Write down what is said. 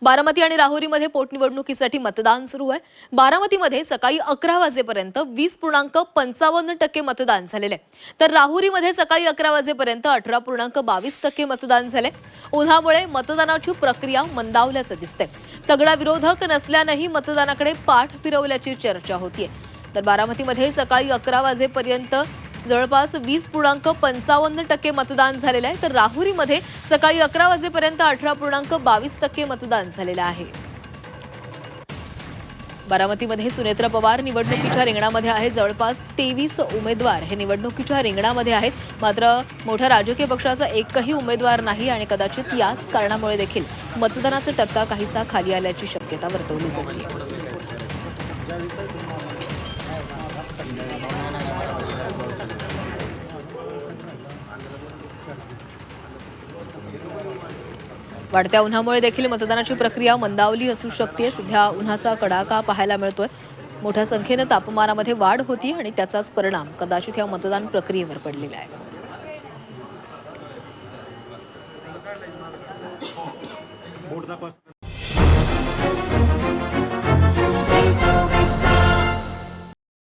बारामती आणि राहुरीमध्ये पोटनिवडणुकीसाठी मतदान सुरू आहे। बारामतीमध्ये सकाळी 11 वाजेपर्यंत 20.55% मतदान झालेले आहे, तर राहुरीमध्ये सकाळी 11 वाजेपर्यंत 18.22% मतदान झाले। उन्हामुळे मतदानाची प्रक्रिया मंदावल्याचं दिसतंय। तगडा विरोधक नसल्यानेही मतदानाकडे पाठ फिरवल्याची चर्चा होतीये। तर बारामतीमध्ये सकाळी 11 वाजेपर्यंत जवळपास 20.55% मतदान झालेलं आहे, तर राहुरीमध्ये सकाळी 11 वाजेपर्यंत 18.22% मतदान झालेलं आहे। बारामतीमध्ये सुनेत्रा पवार निवडणुकीच्या रिंगणामध्ये आहेत। जवळपास 23 उमेदवार हे निवडणुकीच्या रिंगणामध्ये आहेत, मात्र मोठ्या राजकीय पक्षाचा एकही उमेदवार नाही आणि कदाचित याच कारणामुळे देखील मतदानाचा टक्का काहीसा खाली आल्याची शक्यता वर्तवली जाते। वाढत्या उन्हामुळे देखील मतदानाची प्रक्रिया मंदावली असू शकते। सध्या उन्हाचा कडाका पाहायला मिळतोय। मोठ्या संख्येने तापमानामध्ये वाढ होती आणि त्याचाच परिणाम कदाचित या मतदान प्रक्रियेवर पडलेला आहे।